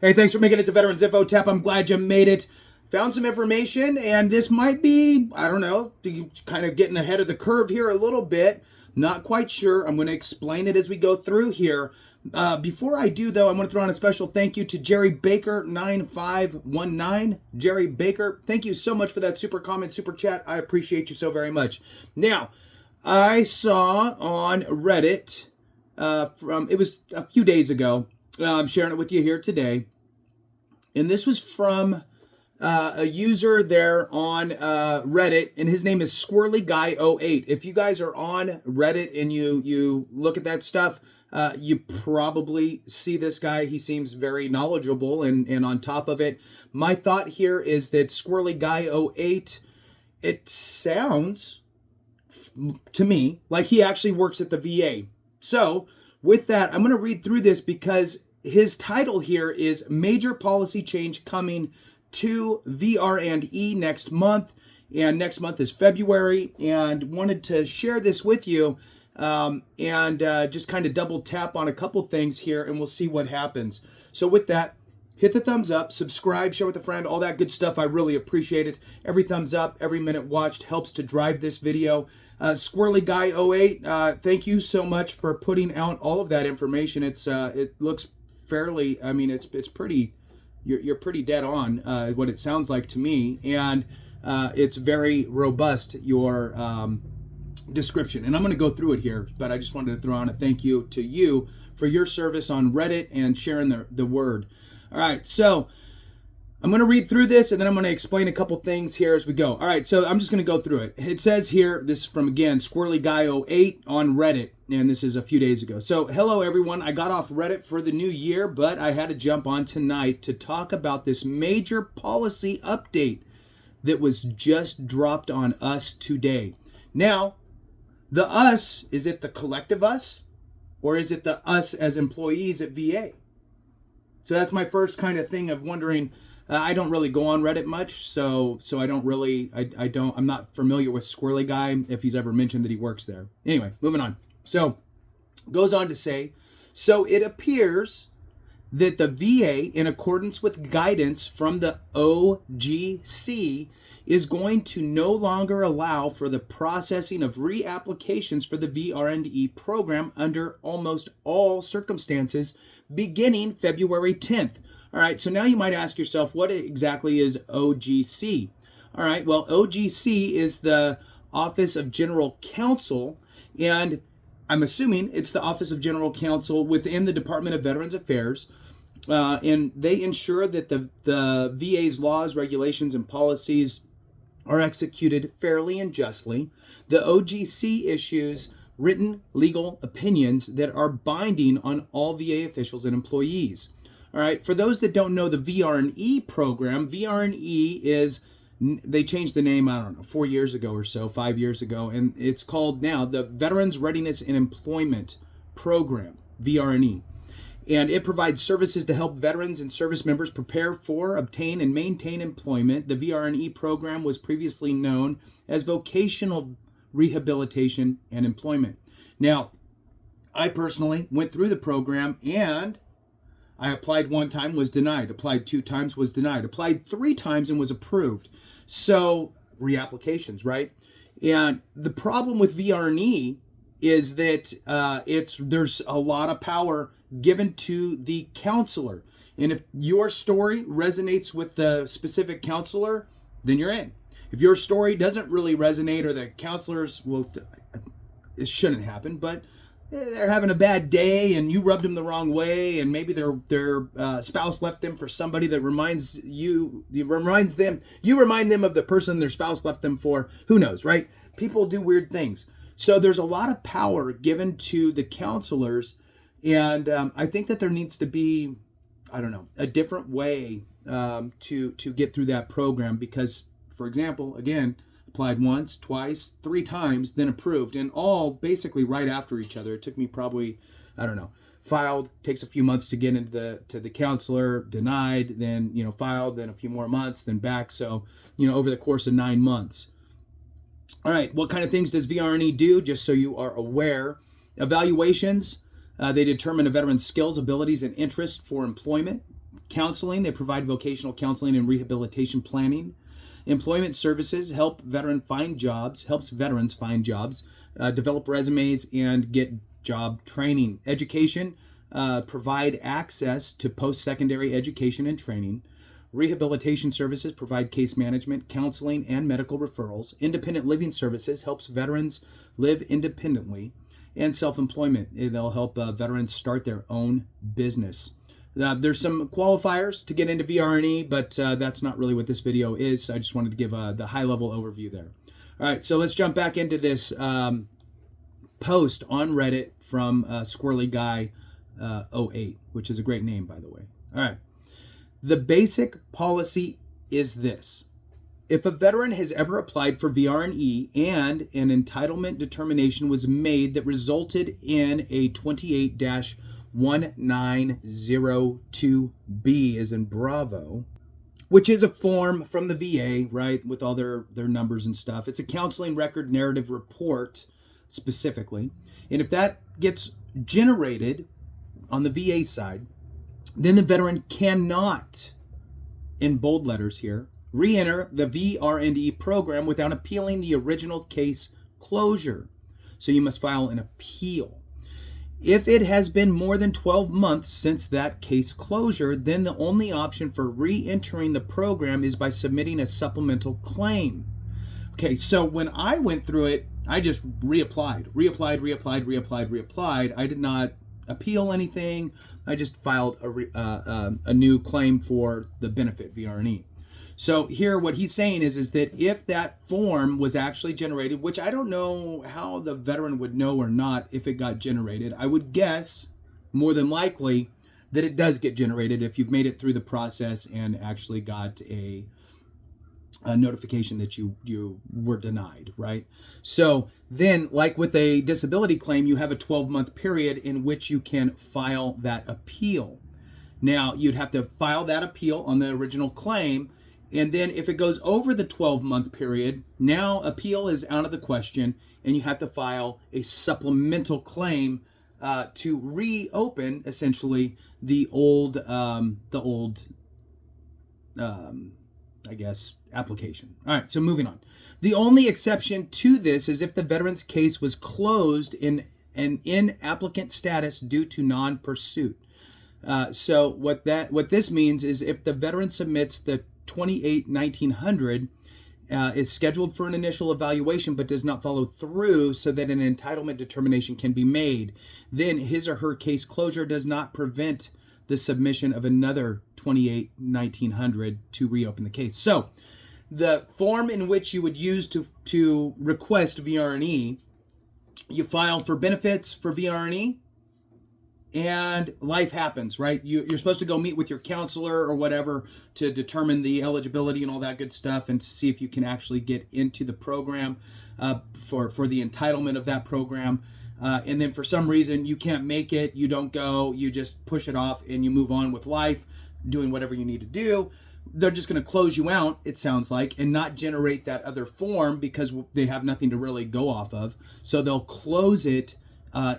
Hey, thanks for making it to Veterans Info Tap. I'm glad you made it. Found some information, and this might be, I don't know, kind of getting ahead of the curve here a little bit. Not quite sure. I'm going to explain it as we go through here. Before I do, though, I want to throw on a special thank you to Jerry Baker 9519. Jerry Baker, thank you so much for that super comment, super chat. I appreciate you so very much. Now, I saw on Reddit it was a few days ago. I'm sharing it with you here today. And this was from a user there on Reddit, and his name is Squirrely Guy 08. If you guys are on Reddit and you look at that stuff, you probably see this guy. He seems very knowledgeable and on top of it. My thought here is that Squirrely Guy 08, it sounds to me like he actually works at the VA. So with that, I'm going to read through this because his title here is Major Policy Change Coming to VR&E next month. And next month is February. And wanted to share this with you and just kind of double tap on a couple things here and we'll see what happens. So with that, hit the thumbs up, subscribe, share with a friend, all that good stuff. I really appreciate it. Every thumbs up, every minute watched helps to drive this video. Squirrely Guy 08, thank you so much for putting out all of that information. It looks fairly, I mean, it's pretty, you're pretty dead on what it sounds like to me, and it's very robust, your description. And I'm going to go through it here, but I just wanted to throw on a thank you to you for your service on Reddit and sharing the word. All right, so I'm going to read through this, and then I'm going to explain a couple things here as we go. All right, so I'm just going to go through it. It says here, this is from, again, Squirrely Guy 08 on Reddit, and this is a few days ago. So, hello, everyone. I got off Reddit for the new year, but I had to jump on tonight to talk about this major policy update that was just dropped on us today. Now, the us, is it the collective us, or is it the us as employees at VA? So that's my first kind of thing of wondering. I don't really go on Reddit much, so I don't really, I'm not familiar with Squirrely Guy if he's ever mentioned that he works there. Anyway, moving on. So, goes on to say, so it appears that the VA, in accordance with guidance from the OGC, is going to no longer allow for the processing of reapplications for the VR&E program under almost all circumstances beginning February 10th. All right, so now you might ask yourself, what exactly is OGC? All right, well, OGC is the Office of General Counsel, and I'm assuming it's the Office of General Counsel within the Department of Veterans Affairs, and they ensure that the VA's laws, regulations, and policies are executed fairly and justly. The OGC issues written legal opinions that are binding on all VA officials and employees. All right, for those that don't know the VR&E program, VR&E is, they changed the name, I don't know, 4 years ago or so, 5 years ago, and it's called now the Veterans Readiness and Employment Program, VR&E. And it provides services to help veterans and service members prepare for, obtain, and maintain employment. The VR&E program was previously known as Vocational Rehabilitation and Employment. Now, I personally went through the program and I applied one time, was denied. Applied 2 times, was denied. Applied 3 times and was approved. So, reapplications, right? And the problem with VR&E is that there's a lot of power given to the counselor. And if your story resonates with the specific counselor, then you're in. If your story doesn't really resonate, or the counselors it shouldn't happen, but they're having a bad day and you rubbed them the wrong way, and maybe their spouse left them for somebody that remind them of the person their spouse left them for. Who knows, right? People do weird things. So there's a lot of power given to the counselors, and I think that there needs to be, I don't know, a different way to get through that program because, for example, again, applied once, twice, 3 times, then approved, and all basically right after each other. It took me probably, I don't know, filed, takes a few months to get into the counselor, denied, then, filed, then a few more months, then back. So, over the course of 9 months. All right, what kind of things does VR&E do? Just so you are aware. Evaluations, they determine a veteran's skills, abilities, and interests for employment. Counseling, they provide vocational counseling and rehabilitation planning. Employment services helps veterans find jobs, develop resumes, and get job training. Education, provide access to post-secondary education and training. Rehabilitation services provide case management, counseling, and medical referrals. Independent living services helps veterans live independently. And self-employment, they'll help veterans start their own business. There's some qualifiers to get into VR&E, but that's not really what this video is. So I just wanted to give the high-level overview there. All right, so let's jump back into this post on Reddit from Squirrely Guy 08, which is a great name, by the way. All right. The basic policy is this. If a veteran has ever applied for VR&E and an entitlement determination was made that resulted in a 28-1902B as in Bravo, which is a form from the VA, right, with all their numbers and stuff. It's a counseling record narrative report specifically. And if that gets generated on the VA side, then the veteran cannot, in bold letters here, re-enter the VR&E program without appealing the original case closure. So you must file an appeal. If it has been more than 12 months since that case closure, then the only option for re-entering the program is by submitting a supplemental claim. Okay, so when I went through it, I just reapplied. I did not appeal anything. I just filed a new claim for the benefit VR&E. So here what he's saying is that if that form was actually generated, which I don't know how the veteran would know or not if it got generated, I would guess more than likely that it does get generated if you've made it through the process and actually got a notification that you were denied, right? So then, like with a disability claim, you have a 12-month period in which you can file that appeal. Now, you'd have to file that appeal on the original claim, and then if it goes over the 12-month period, now appeal is out of the question, and you have to file a supplemental claim to reopen, essentially, the old I guess, application. All right, so moving on. The only exception to this is if the veteran's case was closed in applicant status due to non-pursuit. So what this means is if the veteran submits the 28-1900 is scheduled for an initial evaluation but does not follow through so that an entitlement determination can be made, then his or her case closure does not prevent the submission of another 28-1900 to reopen the case. So the form in which you would use to request VR&E, you file for benefits for VR&E, and life happens, right? You're supposed to go meet with your counselor or whatever to determine the eligibility and all that good stuff and to see if you can actually get into the program for the entitlement of that program. And then for some reason you can't make it, you don't go, you just push it off and you move on with life, doing whatever you need to do. They're just going to close you out, it sounds like, and not generate that other form because they have nothing to really go off of. So they'll close it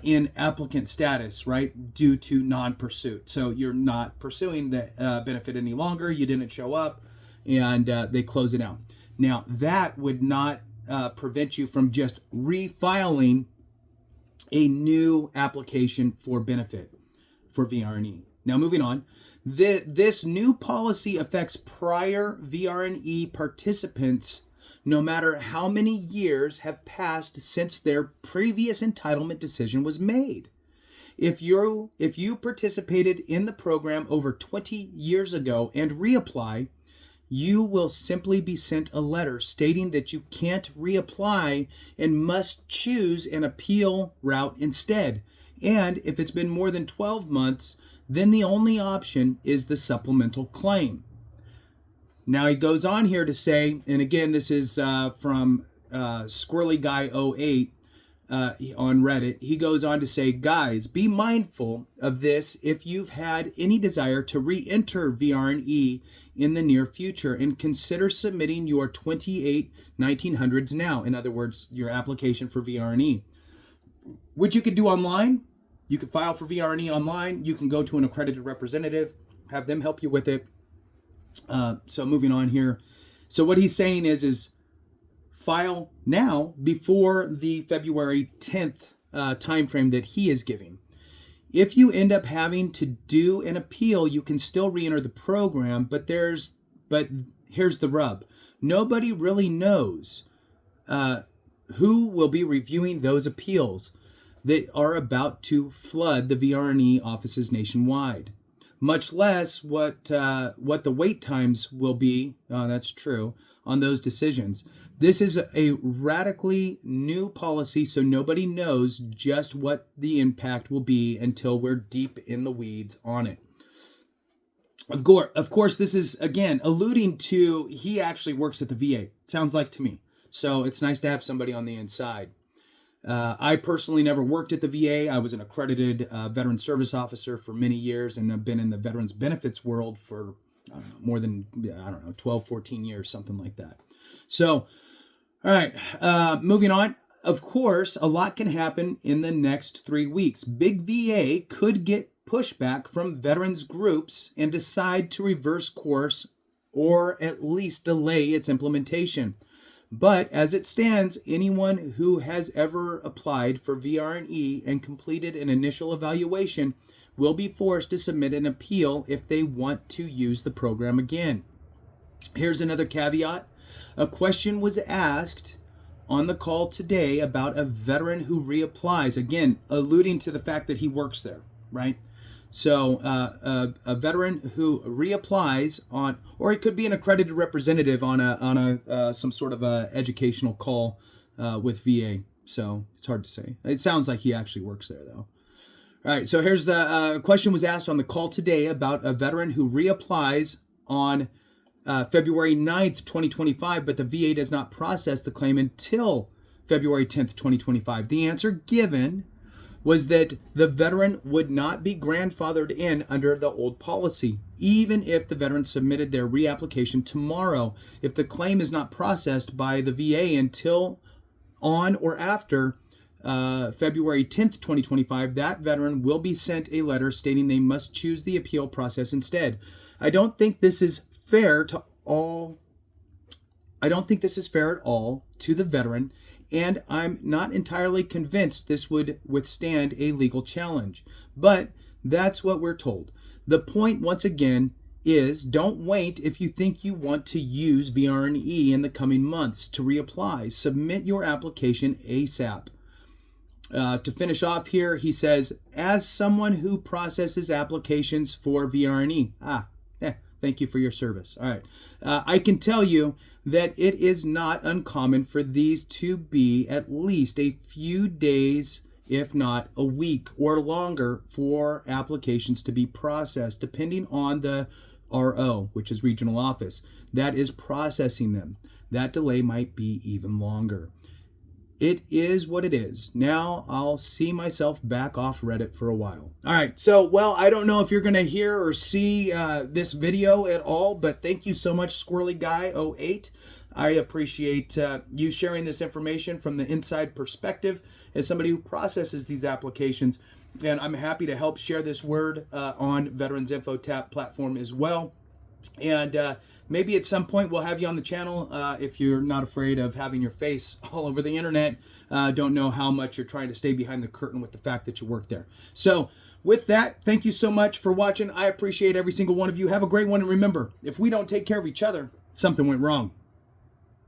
in applicant status, right, due to non-pursuit. So you're not pursuing the benefit any longer, you didn't show up, and they close it out. Now, that would not prevent you from just refiling a new application for benefit for VR&E. Now, moving on, this new policy affects prior VR&E participants no matter how many years have passed since their previous entitlement decision was made. If you participated in the program over 20 years ago and reapply, you will simply be sent a letter stating that you can't reapply and must choose an appeal route instead. And if it's been more than 12 months, then the only option is the supplemental claim. Now he goes on here to say, and again, this is from Squirrely Guy 08 on Reddit. He goes on to say, guys, be mindful of this if you've had any desire to re-enter VR&E in the near future, and consider submitting your 28-1900s now. In other words, your application for VR&E, which you could do online. You could file for VR&E online. You can go to an accredited representative. have them help you with it. So moving on here. So what he's saying is file now before the February 10th timeframe that he is giving. If you end up having to do an appeal, you can still re-enter the program, but here's the rub. Nobody really knows who will be reviewing those appeals that are about to flood the VR&E offices nationwide. Much less what the wait times will be, that's true, on those decisions. This is a radically new policy, so nobody knows just what the impact will be until we're deep in the weeds on it. Of course, this is, again, alluding to he actually works at the VA, sounds like to me. So it's nice to have somebody on the inside. I personally never worked at the VA. I was an accredited veteran service officer for many years, and I've been in the veterans benefits world for more than 12, 14 years, something like that. So, all right, moving on. Of course, a lot can happen in the next 3 weeks. Big VA could get pushback from veterans groups and decide to reverse course or at least delay its implementation. But as it stands, anyone who has ever applied for VR&E and completed an initial evaluation will be forced to submit an appeal if they want to use the program again. Here's another caveat. A question was asked on the call today about a veteran who reapplies, again, alluding to the fact that he works there, right? So a veteran who reapplies on, or it could be an accredited representative on some sort of a educational call with VA. So it's hard to say. It sounds like he actually works there, though. All right. So here's the question was asked on the call today about a veteran who reapplies on February 9th, 2025, but the VA does not process the claim until February 10th, 2025. The answer given was that the veteran would not be grandfathered in under the old policy, even if the veteran submitted their reapplication tomorrow. If the claim is not processed by the VA until on or after February 10th, 2025, that veteran will be sent a letter stating they must choose the appeal process instead. I don't think this is fair at all to the veteran, and I'm not entirely convinced this would withstand a legal challenge. But that's what we're told. The point, once again, is don't wait if you think you want to use VR&E in the coming months to reapply. Submit your application ASAP. To finish off here, he says, as someone who processes applications for VR&E, thank you for your service. All right. I can tell you that it is not uncommon for these to be at least a few days, if not a week or longer, for applications to be processed, depending on the RO, which is regional office, that is processing them. That delay might be even longer. It is what it is. Now I'll see myself back off Reddit for a while. All right. So, well, I don't know if you're going to hear or see this video at all, but thank you so much, Squirrely Guy 08. I appreciate you sharing this information from the inside perspective as somebody who processes these applications. And I'm happy to help share this word on Veterans Info Tap platform as well. And maybe at some point we'll have you on the channel if you're not afraid of having your face all over the internet. Don't know how much you're trying to stay behind the curtain with the fact that you work there. So with that, thank you so much for watching. I appreciate every single one of you. Have a great one. And remember, if we don't take care of each other, something went wrong.